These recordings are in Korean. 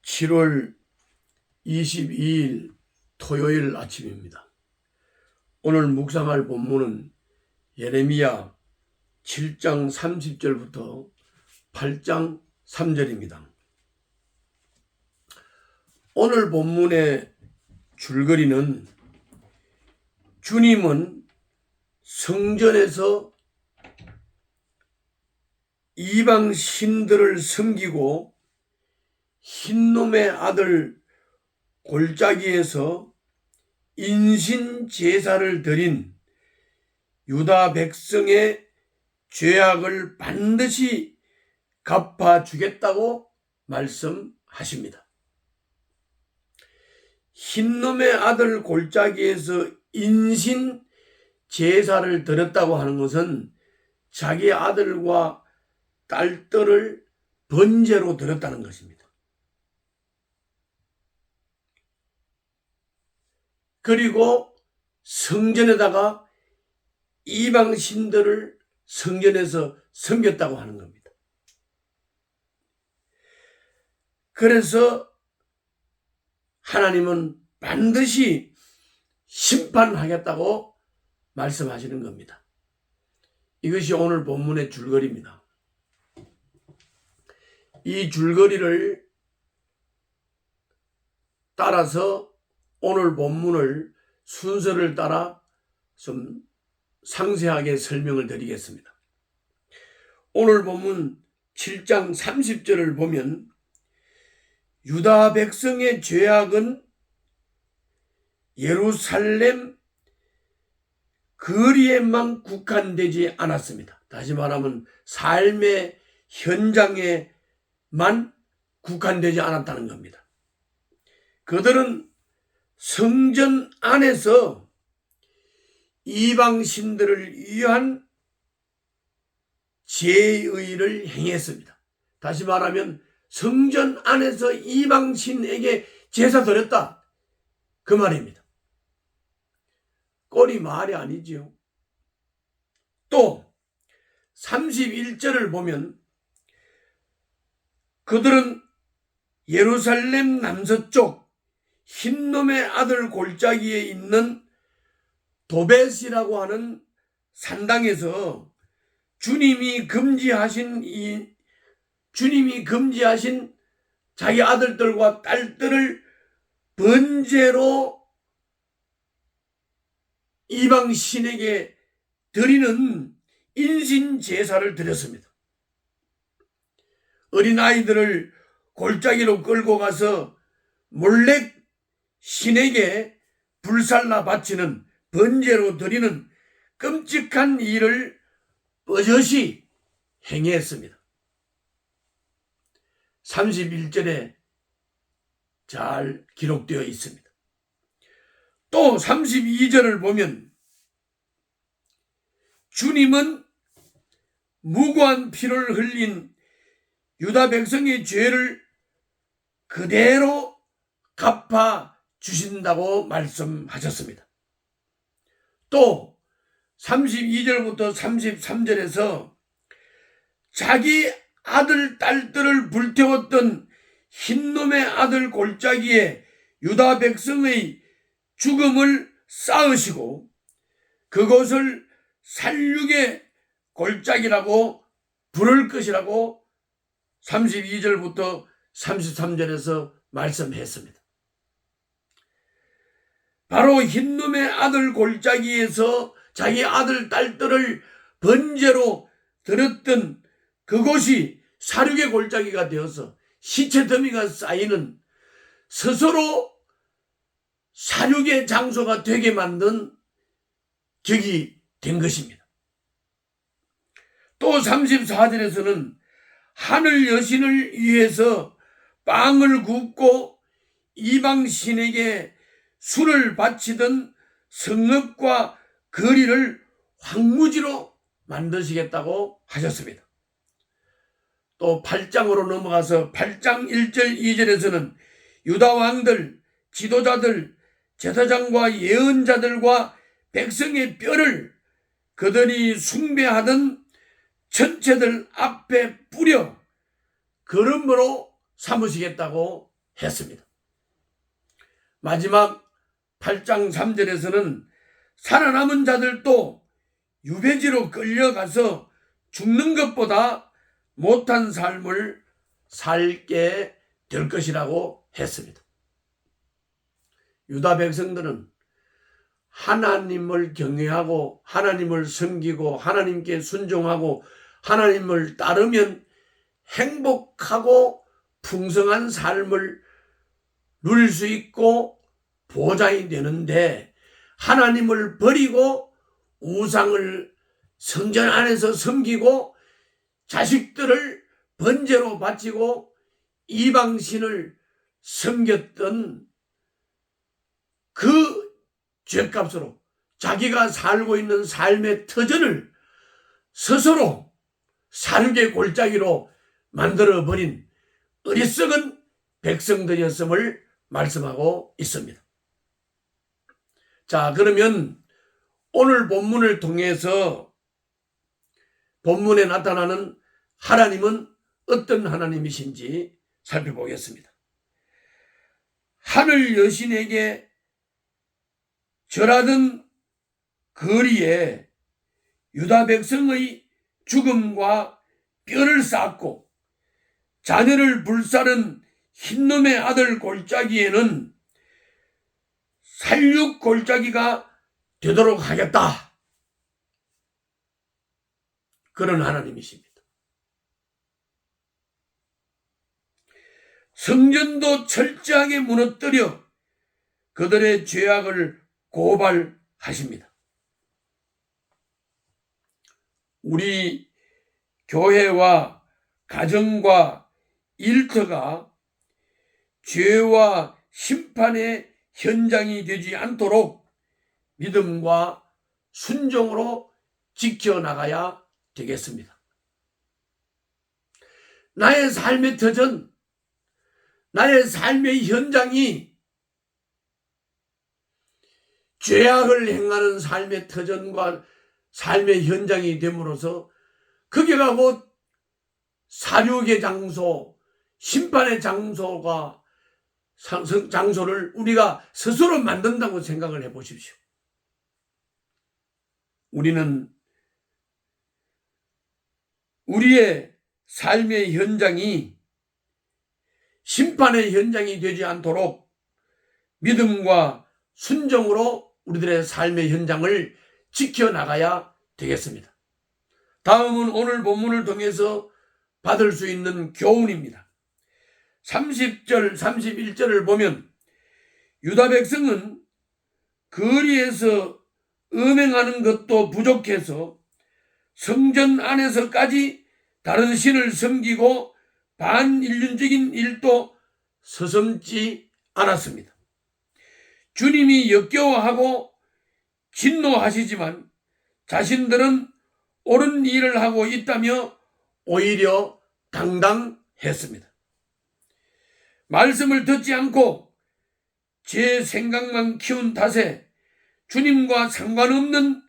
7월 22일 토요일 아침입니다. 오늘 묵상할 본문은 예레미야 7장 30절부터 8장 3절입니다. 오늘 본문의 줄거리는 주님은 성전에서 이방 신들을 섬기고 흰놈의 아들 골짜기에서 인신 제사를 드린 유다 백성의 죄악을 반드시 갚아주겠다고 말씀하십니다. 흰놈의 아들 골짜기에서 인신 제사를 드렸다고 하는 것은 자기 아들과 딸들을 번제로 드렸다는 것입니다. 그리고 성전에다가 이방 신들을 성전에서 섬겼다고 하는 겁니다. 그래서 하나님은 반드시 심판하겠다고 말씀하시는 겁니다. 이것이 오늘 본문의 줄거리입니다. 이 줄거리를 따라서 오늘 본문을 순서를 따라 좀 상세하게 설명을 드리겠습니다. 오늘 본문 7장 30절을 보면 유다 백성의 죄악은 예루살렘 거리에만 국한되지 않았습니다. 다시 말하면 삶의 현장에만 국한되지 않았다는 겁니다. 그들은 성전 안에서 이방 신들을 위한 제의를 행했습니다. 다시 말하면 성전 안에서 이방 신에게 제사 드렸다, 그 말입니다. 꼴이 말이 아니지요. 또 31절을 보면 그들은 예루살렘 남서쪽 흰놈의 아들 골짜기에 있는 도벳이라고 하는 산당에서 주님이 금지하신 자기 아들들과 딸들을 번제로 이방 신에게 드리는 인신 제사를 드렸습니다. 어린아이들을 골짜기로 끌고 가서 몰래 신에게 불살라 바치는 번제로 드리는 끔찍한 일을 버젓이 행했습니다. 31절에 잘 기록되어 있습니다. 또 32절을 보면 주님은 무고한 피를 흘린 유다 백성의 죄를 그대로 갚아 주신다고 말씀하셨습니다. 또 32절부터 33절에서 자기 아들 딸들을 불태웠던 흰놈의 아들 골짜기에 유다 백성의 죽음을 쌓으시고 그곳을 살육의 골짜기라고 부를 것이라고 32절부터 33절에서 말씀했습니다. 바로 흰놈의 아들 골짜기에서 자기 아들 딸들을 번제로 드렸던 그곳이 살육의 골짜기가 되어서 시체 더미가 쌓이는 스스로 살육의 장소가 되게 만든 격이 된 것입니다. 또 34절에서는 하늘 여신을 위해서 빵을 굽고 이방 신에게 술을 바치던 성읍과 거리를 황무지로 만드시겠다고 하셨습니다. 또 8장으로 넘어가서 8장 1절 2절에서는 유다 왕들, 지도자들, 제사장과 예언자들과 백성의 뼈를 그들이 숭배하던 천체들 앞에 뿌려 거름으로 삼으시겠다고 했습니다. 마지막 8장 3절에서는 살아남은 자들도 유배지로 끌려가서 죽는 것보다 못한 삶을 살게 될 것이라고 했습니다. 유다 백성들은 하나님을 경외하고 하나님을 섬기고 하나님께 순종하고 하나님을 따르면 행복하고 풍성한 삶을 누릴 수 있고 보장이 되는데, 하나님을 버리고 우상을 성전 안에서 섬기고 자식들을 번제로 바치고 이방신을 섬겼던 그 죄값으로 자기가 살고 있는 삶의 터전을 스스로 살게 골짜기로 만들어버린 어리석은 백성들이었음을 말씀하고 있습니다. 자, 그러면 오늘 본문을 통해서 본문에 나타나는 하나님은 어떤 하나님이신지 살펴보겠습니다. 하늘 여신에게 절하던 거리에 유다 백성의 죽음과 뼈를 쌓고 자녀를 불사른 흰놈의 아들 골짜기에는 살육 골짜기가 되도록 하겠다. 그런 하나님이십니다. 성전도 철저하게 무너뜨려 그들의 죄악을 고발하십니다. 우리 교회와 가정과 일터가 죄와 심판의 현장이 되지 않도록 믿음과 순종으로 지켜나가야 되겠습니다. 나의 삶의 터전, 나의 삶의 현장이 죄악을 행하는 삶의 터전과 삶의 현장이 됨으로써 거기가 곧 사륙의 장소, 심판의 장소를 우리가 스스로 만든다고 생각을 해보십시오. 우리는 우리의 삶의 현장이 심판의 현장이 되지 않도록 믿음과 순종으로 우리들의 삶의 현장을 지켜나가야 되겠습니다. 다음은 오늘 본문을 통해서 받을 수 있는 교훈입니다. 30절, 31절을 보면 유다 백성은 거리에서 음행하는 것도 부족해서 성전 안에서까지 다른 신을 섬기고 반인륜적인 일도 서슴지 않았습니다. 주님이 역겨워하고 진노하시지만 자신들은 옳은 일을 하고 있다며 오히려 당당했습니다. 말씀을 듣지 않고 제 생각만 키운 탓에 주님과 상관없는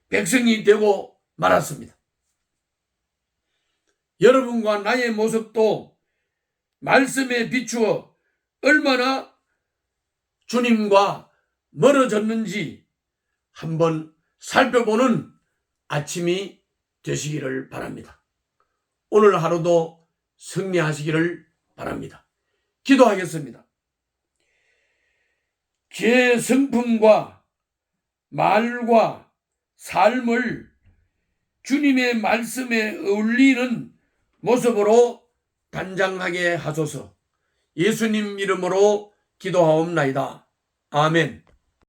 백성이 되고 말았습니다. 여러분과 나의 모습도 말씀에 비추어 얼마나 주님과 멀어졌는지 한번 살펴보는 아침이 되시기를 바랍니다. 오늘 하루도 승리하시기를 바랍니다. 기도하겠습니다. 제 성품과 말과 삶을 주님의 말씀에 어울리는 모습으로 단장하게 하소서. 예수님 이름으로 기도하옵나이다. 아멘.